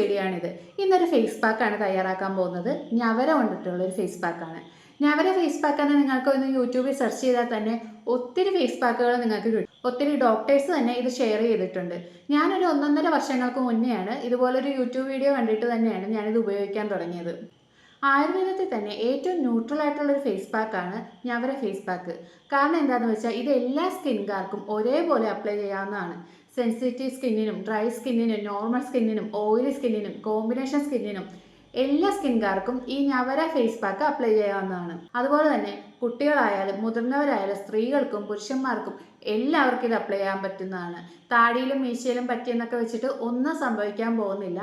Video ആണിത്. ഇന്നൊരു face പാക്കാണ് തയ്യാറാക്കാൻ പോകുന്നത്. ഞവര കൊണ്ടിട്ടുള്ളൊരു ഫേസ് പാക്കാണ്. ഞവര ഫേസ് പാക്കാന്ന് നിങ്ങൾക്ക് ഒന്ന് യൂട്യൂബിൽ സെർച്ച് ചെയ്താൽ തന്നെ ഒത്തിരി ഫേസ് പാക്കുകൾ നിങ്ങൾക്ക് കിട്ടും. ഒത്തിരി ഡോക്ടേഴ്സ് തന്നെ ഇത് ഷെയർ ചെയ്തിട്ടുണ്ട്. ഞാനൊരു 1.5 വർഷങ്ങൾക്ക് മുന്നെയാണ് ഇതുപോലൊരു യൂട്യൂബ് വീഡിയോ കണ്ടിട്ട് തന്നെയാണ് ഞാനിത് ഉപയോഗിക്കാൻ തുടങ്ങിയത്. ആയുർവേദത്തിൽ തന്നെ ഏറ്റവും ന്യൂട്രൽ ആയിട്ടുള്ളൊരു ഫേസ് പാക്കാണ് ഞവര ഫേസ് പാക്ക്. കാരണം എന്താണെന്ന് വെച്ചാൽ ഇത് എല്ലാ സ്കിൻകാർക്കും ഒരേപോലെ അപ്ലൈ ചെയ്യാവുന്നതാണ്. സെൻസിറ്റീവ് സ്കിന്നിനും, ഡ്രൈ സ്കിന്നിനും, നോർമൽ സ്കിന്നിനും, ഓയിലി സ്കിന്നിനും, കോമ്പിനേഷൻ സ്കിന്നിനും എല്ലാ സ്കിൻകാർക്കും ഈ ഞവര ഫേസ് പാക്ക് അപ്ലൈ ചെയ്യാവുന്നതാണ്. അതുപോലെ തന്നെ കുട്ടികളായാലും മുതിർന്നവരായാലും സ്ത്രീകൾക്കും പുരുഷന്മാർക്കും എല്ലാവർക്കും ഇത് അപ്ലൈ ചെയ്യാൻ പറ്റുന്നതാണ്. താടിയിലും മീശയിലും പറ്റിയെന്നൊക്കെ വെച്ചിട്ട് ഒന്നും സംഭവിക്കാൻ പോകുന്നില്ല.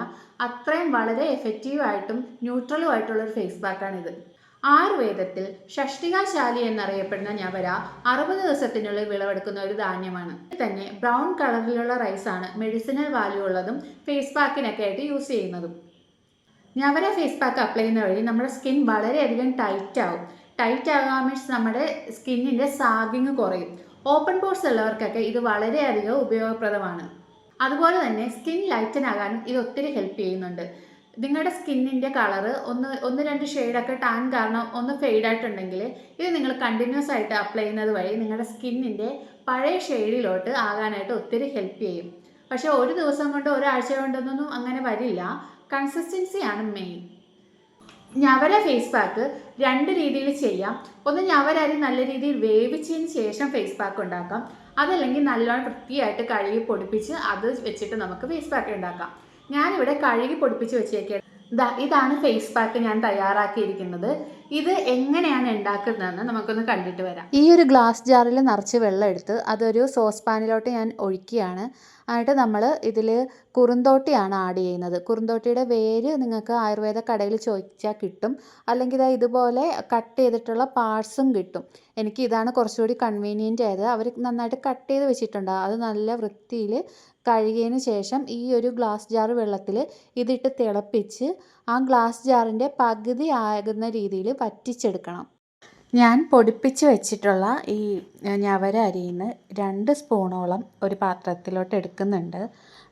അത്രയും വളരെ എഫക്റ്റീവായിട്ടും ന്യൂട്രലും ആയിട്ടുള്ളൊരു ഫേസ് പാക്കാണിത്. ആയുർവേദത്തിൽ ഷഷ്ടികാശാലി എന്നറിയപ്പെടുന്ന ഞവര 60 ദിവസത്തിനുള്ളിൽ വിളവെടുക്കുന്ന ഒരു ധാന്യമാണ്. തന്നെ ബ്രൗൺ കളറിലുള്ള റൈസാണ് മെഡിസിനൽ വാല്യൂ ഉള്ളതും ഫേസ് പാക്കിനൊക്കെ ആയിട്ട് യൂസ് ചെയ്യുന്നതും. ഞവര ഫേസ് പാക്ക് അപ്ലൈ ചെയ്യുന്ന വഴി നമ്മുടെ സ്കിൻ വളരെയധികം ടൈറ്റ് ആവും. ടൈറ്റ് ആകുക മീൻസ് നമ്മുടെ സ്കിന്നിൻ്റെ സാഗിങ് കുറയും. ഓപ്പൺ പോർസ് ഉള്ളവർക്കൊക്കെ ഇത് വളരെയധികം ഉപയോഗപ്രദമാണ്. അതുപോലെ തന്നെ സ്കിൻ ലൈറ്റൻ ആകാനും ഇത് ഒത്തിരി ഹെൽപ്പ് ചെയ്യുന്നുണ്ട്. നിങ്ങളുടെ സ്കിന്നിൻ്റെ കളറ് ഒന്ന് രണ്ട് ഷെയ്ഡൊക്കെ ടാൻ കാരണം ഒന്ന് ഫെയ്ഡായിട്ടുണ്ടെങ്കിൽ ഇത് നിങ്ങൾ കണ്ടിന്യൂസ് ആയിട്ട് അപ്ലൈ ചെയ്യുന്നത് വഴി നിങ്ങളുടെ സ്കിന്നിൻ്റെ പഴയ ഷെയ്ഡിലോട്ട് ആകാനായിട്ട് ഒത്തിരി ഹെൽപ്പ് ചെയ്യും. പക്ഷേ ഒരു ദിവസം കൊണ്ട് ഒരാഴ്ച കൊണ്ടൊന്നും അങ്ങനെ വരില്ല. കൺസിസ്റ്റൻസിയാണ് മെയിൻ. ഞവര ഫേസ് പാക്ക് 2 രീതിയിൽ ചെയ്യാം. ഒന്ന് ഞവര അരി നല്ല രീതിയിൽ വേവിച്ചതിന് ശേഷം ഫേസ് പാക്ക് ഉണ്ടാക്കാം. അതല്ലെങ്കിൽ നല്ലോണം വൃത്തിയായിട്ട് കഴുകി പൊടിപ്പിച്ച് അത് വെച്ചിട്ട് നമുക്ക് ഫേസ് പാക്ക് ഉണ്ടാക്കാം. ഞാനിവിടെ കഴുകി പൊടിപ്പിച്ച് വെച്ചേക്കാം. ഇതാണ് ഫേസ് പാക്ക് ഞാൻ തയ്യാറാക്കിയിരിക്കുന്നത്. ഇത് എങ്ങനെയാണ് ഉണ്ടാക്കുന്നതെന്ന് നമുക്കൊന്ന് കണ്ടിട്ട് വരാം. ഈ ഒരു ഗ്ലാസ് ജാറിൽ നിറച്ച് വെള്ളം എടുത്ത് അതൊരു സോസ് പാനിലോട്ട് ഞാൻ ഒഴിക്കുകയാണ്. എന്നിട്ട് നമ്മൾ ഇതിൽ കുറുന്തോട്ടിയാണ് ആഡ് ചെയ്യുന്നത്. കുറുന്തോട്ടിയുടെ വേര് നിങ്ങൾക്ക് ആയുർവേദ കടയിൽ ചോദിച്ചാൽ കിട്ടും. അല്ലെങ്കിൽ ഇതുപോലെ കട്ട് ചെയ്തിട്ടുള്ള പാർട്സും കിട്ടും. എനിക്ക് ഇതാണ് കുറച്ചുകൂടി കൺവീനിയൻ്റ് ആയത്. അവർ നന്നായിട്ട് കട്ട് ചെയ്ത് വെച്ചിട്ടുണ്ട്. അത് നല്ല വൃത്തിയിൽ കഴുകിയതിന് ശേഷം ഈ ഒരു ഗ്ലാസ് ജാർ വെള്ളത്തിൽ ഇതിട്ട് തിളപ്പിച്ച് ആ ഗ്ലാസ് ജാറിൻ്റെ പകുതി ആകുന്ന രീതിയിൽ വറ്റിച്ചെടുക്കണം. ഞാൻ പൊടിപ്പിച്ച് വെച്ചിട്ടുള്ള ഈ ഞവര അരിയിൽ നിന്ന് 2 സ്പൂണോളം ഒരു പാത്രത്തിലോട്ട് എടുക്കുന്നുണ്ട്.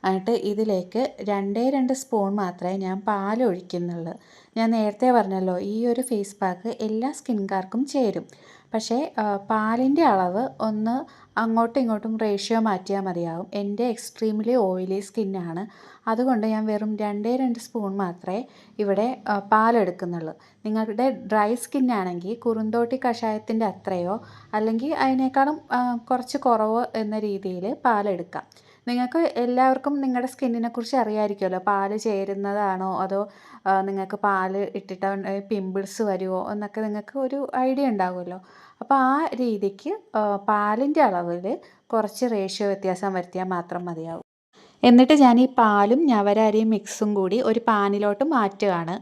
എന്നിട്ട് ഇതിലേക്ക് 2 സ്പൂൺ മാത്രമേ ഞാൻ പാൽ ഒഴിക്കുന്നുള്ളൂ. ഞാൻ നേരത്തെ പറഞ്ഞല്ലോ ഈ ഒരു ഫേസ് പാക്ക് എല്ലാ സ്കിൻകാർക്കും ചേരും. പക്ഷേ പാലിൻ്റെ അളവ് ഒന്ന് അങ്ങോട്ടും ഇങ്ങോട്ടും റേഷ്യോ മാറ്റിയാൽ മതിയാകും. എൻ്റെ എക്സ്ട്രീംലി ഓയിലി സ്കിന്നാണ്. അതുകൊണ്ട് ഞാൻ വെറും 2 സ്പൂൺ മാത്രമേ ഇവിടെ പാലെടുക്കുന്നുള്ളൂ. നിങ്ങളുടെ ഡ്രൈ സ്കിന്നാണെങ്കിൽ കുറുന്തോട്ടി കഷായത്തിൻ്റെ അത്രയോ അല്ലെങ്കിൽ അതിനേക്കാളും കുറച്ച് കുറവ് എന്ന രീതിയിൽ പാലെടുക്കാം. നിങ്ങൾക്ക് എല്ലാവർക്കും നിങ്ങളുടെ സ്കിന്നിനെ കുറിച്ച് അറിയാമായിരിക്കുമല്ലോ. പാല് ചേരുന്നതാണോ അതോ നിങ്ങൾക്ക് പാല് ഇട്ടിട്ട് പിമ്പിൾസ് വരുമോ എന്നൊക്കെ നിങ്ങൾക്ക് ഒരു ഐഡിയ ഉണ്ടാകുമല്ലോ. അപ്പോൾ ആ രീതിക്ക് പാലിൻ്റെ അളവിൽ കുറച്ച് റേഷ്യോ വ്യത്യാസം വരുത്തിയാൽ മാത്രം മതിയാവും. എന്നിട്ട് ഞാൻ ഈ പാലും ഞവര അരിയും മിക്സും കൂടി ഒരു പാനിലോട്ട് മാറ്റുകയാണ്.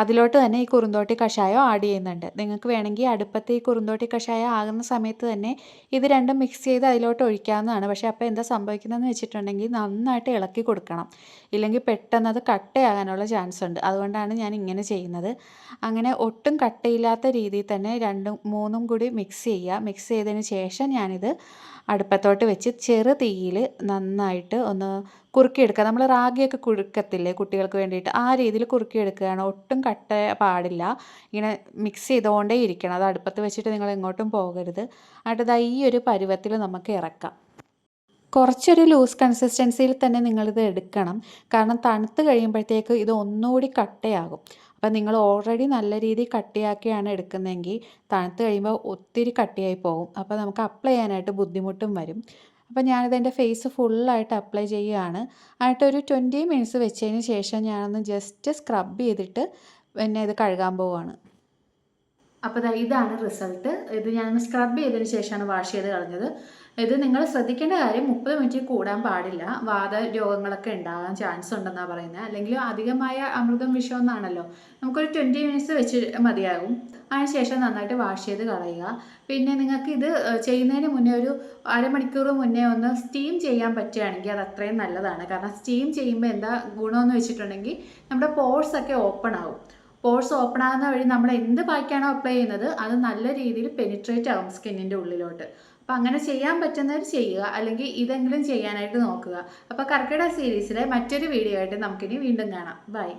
അതിലോട്ട് തന്നെ ഈ കുറുന്തോട്ടി കഷായം ആഡ് ചെയ്യുന്നുണ്ട്. നിങ്ങൾക്ക് വേണമെങ്കിൽ അടുപ്പത്ത് ഈ കുറുന്തോട്ടി കഷായം ആകുന്ന സമയത്ത് തന്നെ ഇത് രണ്ടും മിക്സ് ചെയ്ത് അതിലോട്ട് ഒഴിക്കാവുന്നതാണ്. പക്ഷേ അപ്പോൾ എന്താ സംഭവിക്കുന്നതെന്ന് വെച്ചിട്ടുണ്ടെങ്കിൽ നന്നായിട്ട് ഇളക്കി കൊടുക്കണം. ഇല്ലെങ്കിൽ പെട്ടെന്ന് അത് കട്ടയാകാനുള്ള ചാൻസ് ഉണ്ട്. അതുകൊണ്ടാണ് ഞാൻ ഇങ്ങനെ ചെയ്യുന്നത്. അങ്ങനെ ഒട്ടും കട്ടയില്ലാത്ത രീതിയിൽ തന്നെ 2ഉം 3ഉം കൂടി മിക്സ് ചെയ്യുക. മിക്സ് ചെയ്തതിന് ശേഷം ഞാനിത് അടുപ്പത്തോട്ട് വെച്ച് ചെറു തീയിൽ നന്നായിട്ട് ഒന്ന് കുറുക്കിയെടുക്കുക. നമ്മൾ റാഗിയൊക്കെ കുറുക്കത്തില്ലേ കുട്ടികൾക്ക് വേണ്ടിയിട്ട്, ആ രീതിയിൽ കുറുക്കിയെടുക്കുകയാണ്. ഒട്ടും കട്ട പാടില്ല. ഇങ്ങനെ മിക്സ് ചെയ്തുകൊണ്ടേ ഇരിക്കണം. അത് അടുപ്പത്ത് വെച്ചിട്ട് നിങ്ങൾ എങ്ങോട്ടും പോകരുത്. എന്നിട്ട് ഈ ഒരു പരുവത്തിൽ നമുക്ക് ഇറക്കാം. കുറച്ചൊരു ലൂസ് കൺസിസ്റ്റൻസിയിൽ തന്നെ നിങ്ങളിത് എടുക്കണം. കാരണം തണുത്ത് കഴിയുമ്പോഴത്തേക്ക് ഇത് ഒന്നുകൂടി കട്ടയാകും. അപ്പം നിങ്ങൾ ഓൾറെഡി നല്ല രീതിയിൽ കട്ടിയാക്കിയാണ് എടുക്കുന്നതെങ്കിൽ തണുത്ത് കഴിയുമ്പോൾ ഒത്തിരി കട്ടിയായി പോകും. അപ്പോൾ നമുക്ക് അപ്ലൈ ചെയ്യാനായിട്ട് ബുദ്ധിമുട്ടും വരും. അപ്പോൾ ഞാനിത് എൻ്റെ ഫേസ് ഫുള്ളായിട്ട് അപ്ലൈ ചെയ്യുകയാണ്. എന്നിട്ട് ഒരു 20 മിനിറ്റ്സ് വെച്ചതിന് ശേഷം ഞാനൊന്ന് ജസ്റ്റ് സ്ക്രബ് ചെയ്തിട്ട് പിന്നെ ഇത് കഴുകാൻ പോവുകയാണ്. അപ്പോൾ ഇതാണ് റിസൾട്ട്. ഇത് ഞാൻ സ്ക്രബ് ചെയ്തതിന് ശേഷമാണ് വാഷ് ചെയ്ത് കളഞ്ഞത്. ഇത് നിങ്ങൾ ശ്രദ്ധിക്കേണ്ട കാര്യം 30 മിനിറ്റ് കൂടാൻ പാടില്ല. വാത രോഗങ്ങളൊക്കെ ഉണ്ടാകാൻ ചാൻസ് ഉണ്ടെന്നാണ് പറയുന്നത്. അല്ലെങ്കിൽ അധികമായ അമൃതം വിഷം എന്നാണല്ലോ. നമുക്കൊരു 20 മിനിറ്റ്സ് വെച്ച് മതിയാകും. അതിനുശേഷം നന്നായിട്ട് വാഷ് ചെയ്ത് കളയുക. പിന്നെ നിങ്ങൾക്ക് ഇത് ചെയ്യുന്നതിന് മുന്നേ ഒരു അരമണിക്കൂർ മുന്നേ ഒന്ന് സ്റ്റീം ചെയ്യാൻ പറ്റുകയാണെങ്കിൽ അത് അത്രയും നല്ലതാണ്. കാരണം സ്റ്റീം ചെയ്യുമ്പോൾ എന്താ ഗുണമെന്ന് വെച്ചിട്ടുണ്ടെങ്കിൽ നമ്മുടെ പോഴ്സൊക്കെ ഓപ്പൺ ആവും. പോഴ്സ് ഓപ്പൺ ആകുന്ന വഴി നമ്മൾ എന്ത് പാക്കാണോ അപ്ലൈ ചെയ്യുന്നത് അത് നല്ല രീതിയിൽ പെനിട്രേറ്റ് ആകും സ്കിന്നിൻ്റെ ഉള്ളിലോട്ട്. അപ്പോൾ അങ്ങനെ ചെയ്യാൻ പറ്റുന്നവർ ചെയ്യുക, അല്ലെങ്കിൽ ഇതെങ്കിലും ചെയ്യാനായിട്ട് നോക്കുക. അപ്പോൾ കർക്കിടക സീരീസിലെ മറ്റൊരു വീഡിയോ ആയിട്ട് നമുക്കിനി വീണ്ടും കാണാം. ബൈ.